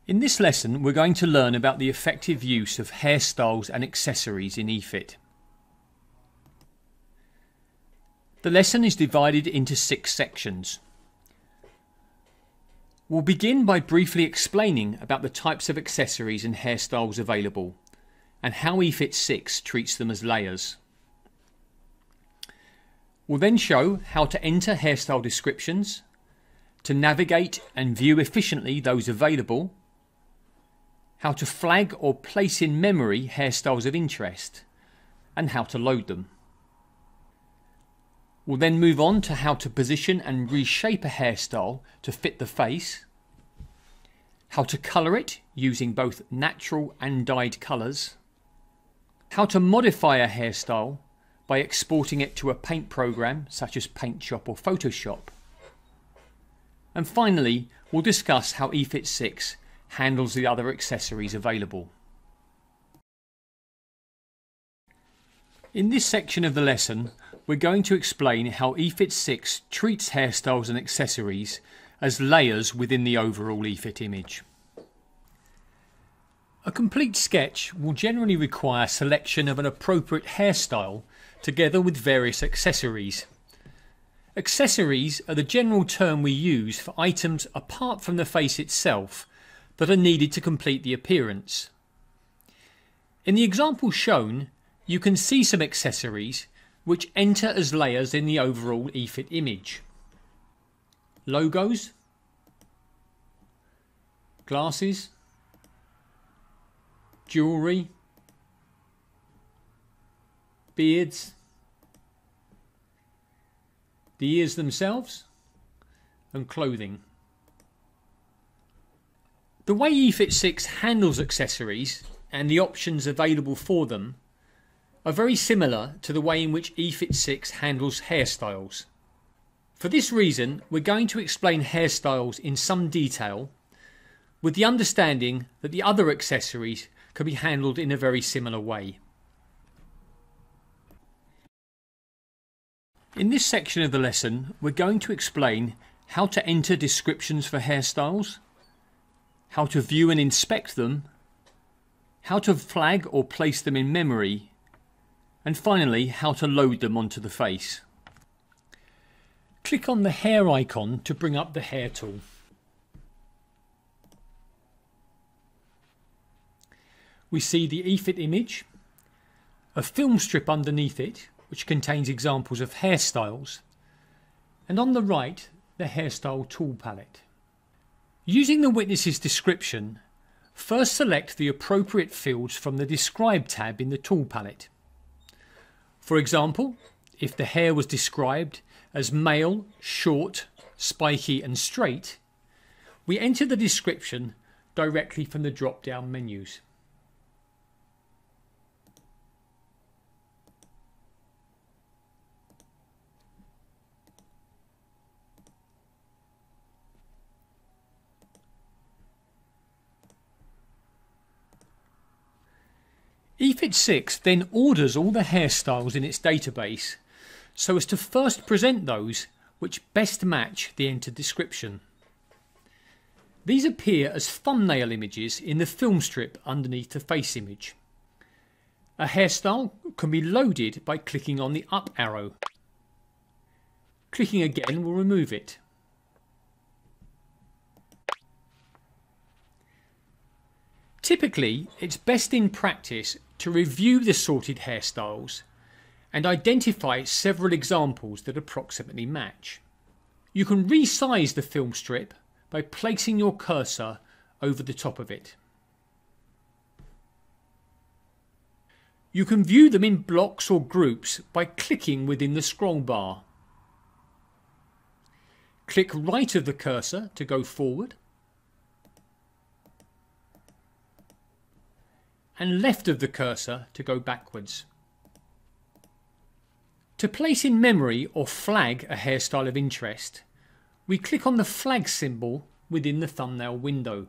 In this lesson, we're going to learn about the effective use of hairstyles and accessories in eFit. The lesson is divided into 6 sections. We'll begin by briefly explaining about the types of accessories and hairstyles available and how eFit 6 treats them as layers. We'll then show how to enter hairstyle descriptions, to navigate and view efficiently those available, how to flag or place in memory hairstyles of interest, and how to load them. We'll then move on to how to position and reshape a hairstyle to fit the face, how to colour it using both natural and dyed colours, how to modify a hairstyle by exporting it to a paint program such as PaintShop or Photoshop. And finally, we'll discuss how eFit 6 handles the other accessories available. In this section of the lesson, we're going to explain how eFit 6 treats hairstyles and accessories as layers within the overall eFit image. A complete sketch will generally require selection of an appropriate hairstyle together with various accessories. Accessories are the general term we use for items apart from the face itself that are needed to complete the appearance. In the example shown, you can see some accessories which enter as layers in the overall eFit image. Logos, glasses, jewellery, beards, the ears themselves, and clothing. The way eFit 6 handles accessories and the options available for them are very similar to the way in which eFit 6 handles hairstyles. For this reason, we're going to explain hairstyles in some detail, with the understanding that the other accessories can be handled in a very similar way. In this section of the lesson, we're going to explain how to enter descriptions for hairstyles, how to view and inspect them, how to flag or place them in memory, and finally how to load them onto the face. Click on the hair icon to bring up the hair tool. We see the eFit image, a film strip underneath it which contains examples of hairstyles, and on the right the hairstyle tool palette. Using the witness's description, first select the appropriate fields from the Describe tab in the tool palette. For example, if the hair was described as male, short, spiky and straight, we enter the description directly from the drop-down menus. eFit 6 then orders all the hairstyles in its database so as to first present those which best match the entered description. These appear as thumbnail images in the film strip underneath the face image. A hairstyle can be loaded by clicking on the up arrow. Clicking again will remove it. Typically, it's best in practice to review the sorted hairstyles and identify several examples that approximately match. You can resize the film strip by placing your cursor over the top of it. You can view them in blocks or groups by clicking within the scroll bar. Click right of the cursor to go forward, and left of the cursor to go backwards. To place in memory or flag a hairstyle of interest, we click on the flag symbol within the thumbnail window.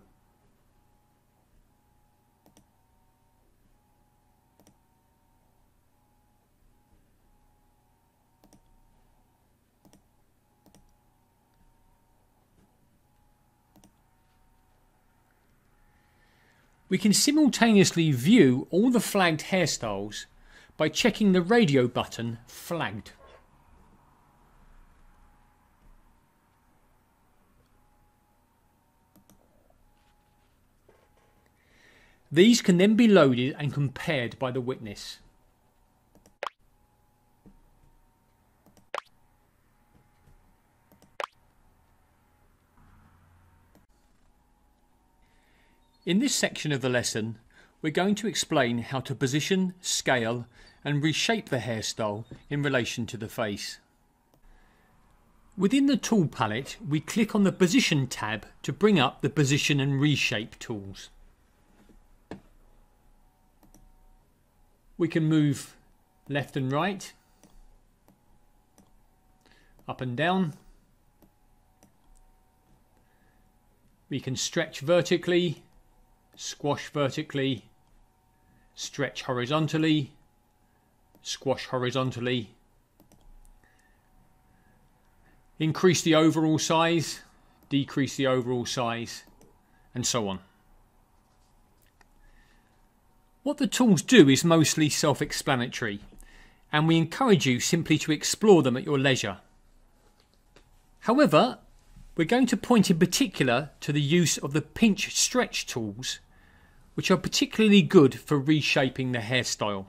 We can simultaneously view all the flagged hairstyles by checking the radio button Flagged. These can then be loaded and compared by the witness. In this section of the lesson, we're going to explain how to position, scale and reshape the hairstyle in relation to the face. Within the tool palette, we click on the Position tab to bring up the Position and Reshape tools. We can move left and right, up and down. We can stretch vertically, squash vertically, stretch horizontally, squash horizontally, increase the overall size, decrease the overall size, and so on. What the tools do is mostly self-explanatory, and we encourage you simply to explore them at your leisure. However, we're going to point in particular to the use of the pinch stretch tools, which are particularly good for reshaping the hairstyle.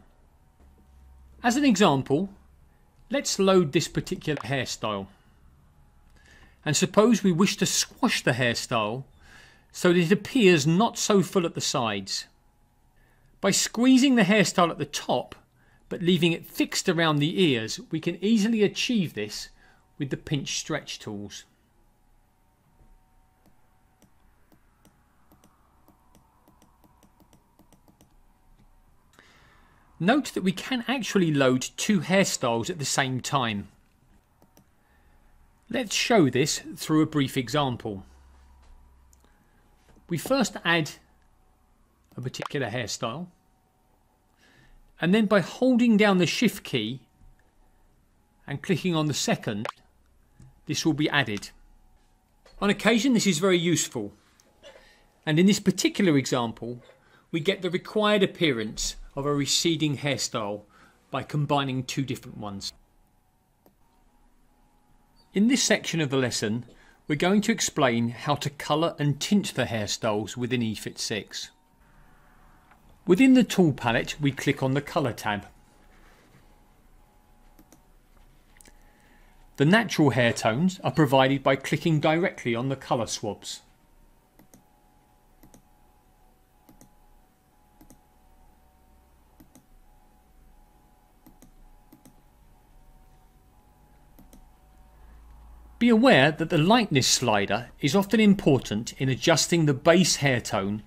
As an example, let's load this particular hairstyle. And suppose we wish to squash the hairstyle so that it appears not so full at the sides. By squeezing the hairstyle at the top, but leaving it fixed around the ears, we can easily achieve this with the pinch stretch tools. Note that we can actually load two hairstyles at the same time. Let's show this through a brief example. We first add a particular hairstyle, and then by holding down the Shift key and clicking on the second, this will be added. On occasion this is very useful, and in this particular example we get the required appearance of a receding hairstyle by combining two different ones. In this section of the lesson we're going to explain how to colour and tint the hairstyles within eFit 6. Within the tool palette we click on the Colour tab. The natural hair tones are provided by clicking directly on the colour swabs. Be aware that the lightness slider is often important in adjusting the base hair tone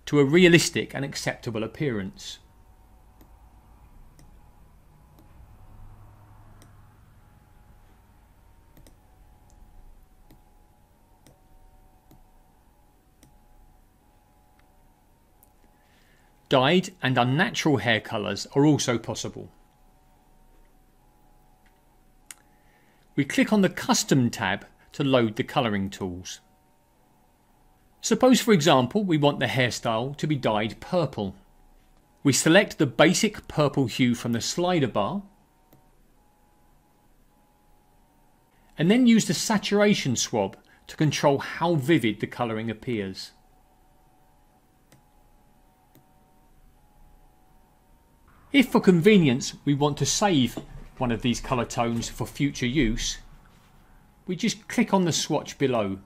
to a realistic and acceptable appearance. Dyed and unnatural hair colours are also possible. We click on the Custom tab to load the colouring tools. Suppose, for example, we want the hairstyle to be dyed purple. We select the basic purple hue from the slider bar and then use the saturation swab to control how vivid the colouring appears. If for convenience we want to save one of these colour tones for future use, we just click on the swatch below.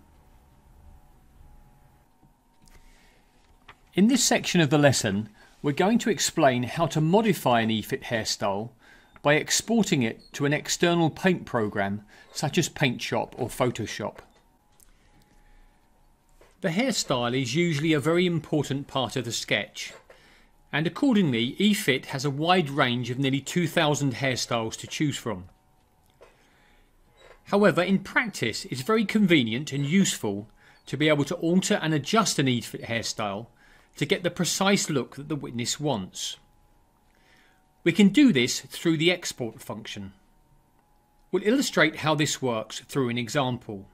In this section of the lesson, we're going to explain how to modify an eFit hairstyle by exporting it to an external paint program such as PaintShop or Photoshop. The hairstyle is usually a very important part of the sketch, and accordingly eFit has a wide range of nearly 2,000 hairstyles to choose from. However, in practice it's very convenient and useful to be able to alter and adjust an eFit hairstyle to get the precise look that the witness wants. We can do this through the export function. We'll illustrate how this works through an example.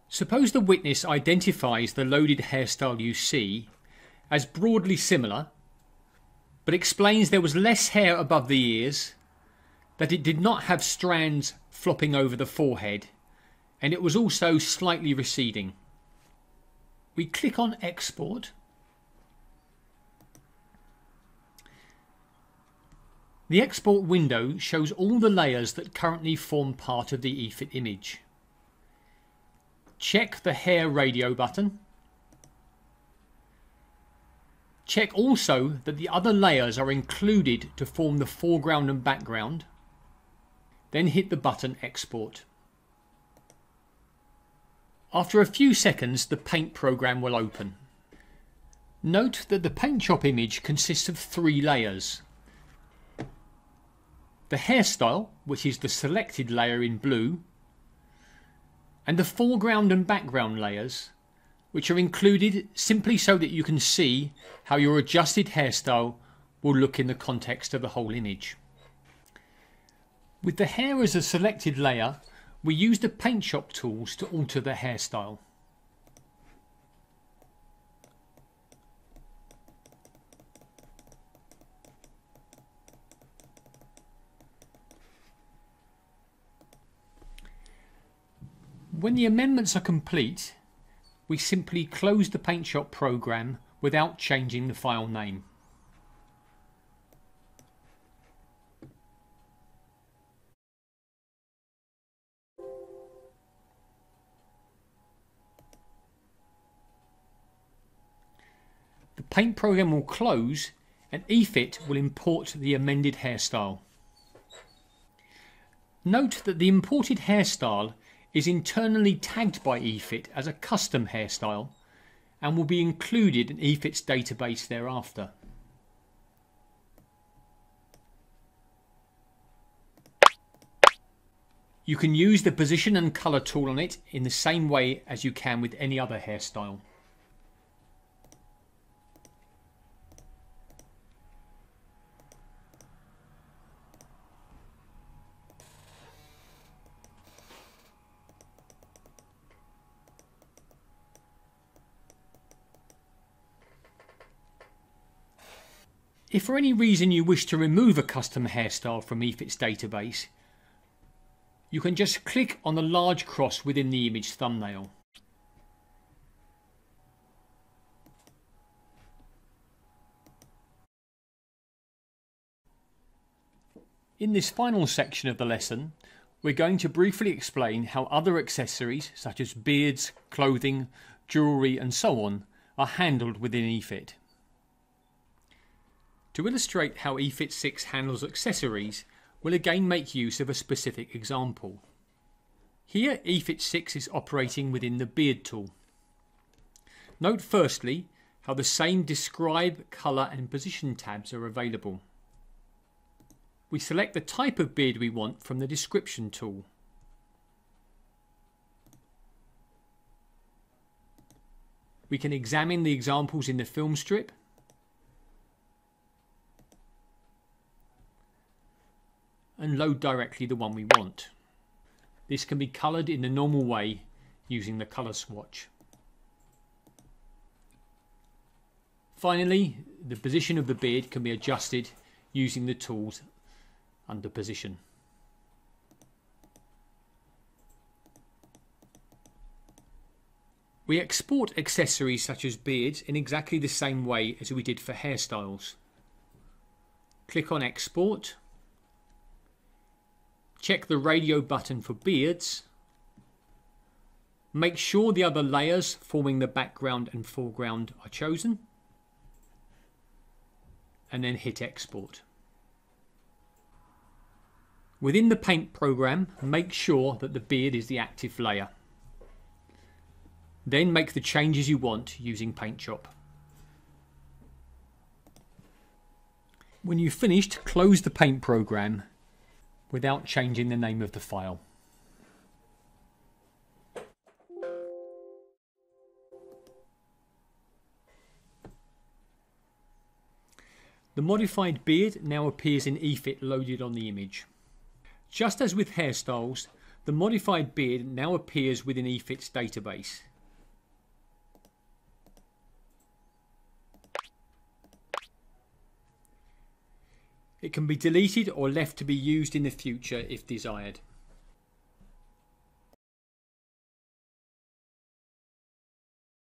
Suppose the witness identifies the loaded hairstyle you see as broadly similar, but explains there was less hair above the ears, that it did not have strands flopping over the forehead, and it was also slightly receding. We click on Export. The export window shows all the layers that currently form part of the eFit image. Check the hair radio button. Check also that the other layers are included to form the foreground and background. Then hit the button Export. After a few seconds, the paint program will open. Note that the paint shop image consists of 3 layers. The hairstyle, which is the selected layer in blue, and the foreground and background layers, which are included simply so that you can see how your adjusted hairstyle will look in the context of the whole image. With the hair as a selected layer, we use the paint shop tools to alter the hairstyle. When the amendments are complete, we simply close the paint shop program without changing the file name. The paint program will close and eFit will import the amended hairstyle. Note that the imported hairstyle is internally tagged by eFit as a custom hairstyle and will be included in eFit's database thereafter. You can use the position and colour tool on it in the same way as you can with any other hairstyle. If for any reason you wish to remove a custom hairstyle from eFit's database, you can just click on the large cross within the image thumbnail. In this final section of the lesson, we're going to briefly explain how other accessories such as beards, clothing, jewellery and so on are handled within eFit. To illustrate how eFit 6 handles accessories, we'll again make use of a specific example. Here eFit 6 is operating within the beard tool. Note firstly how the same describe, colour and position tabs are available. We select the type of beard we want from the description tool. We can examine the examples in the film strip and load directly the one we want. This can be coloured in the normal way using the colour swatch. Finally, the position of the beard can be adjusted using the tools under position. We export accessories such as beards in exactly the same way as we did for hairstyles. Click on Export. Check the radio button for beards. Make sure the other layers forming the background and foreground are chosen. And then hit Export. Within the paint program, make sure that the beard is the active layer. Then make the changes you want using Paint Shop. When you've finished, close the paint program without changing the name of the file. The modified beard now appears in eFit loaded on the image. Just as with hairstyles, the modified beard now appears within eFit's database. It can be deleted or left to be used in the future if desired.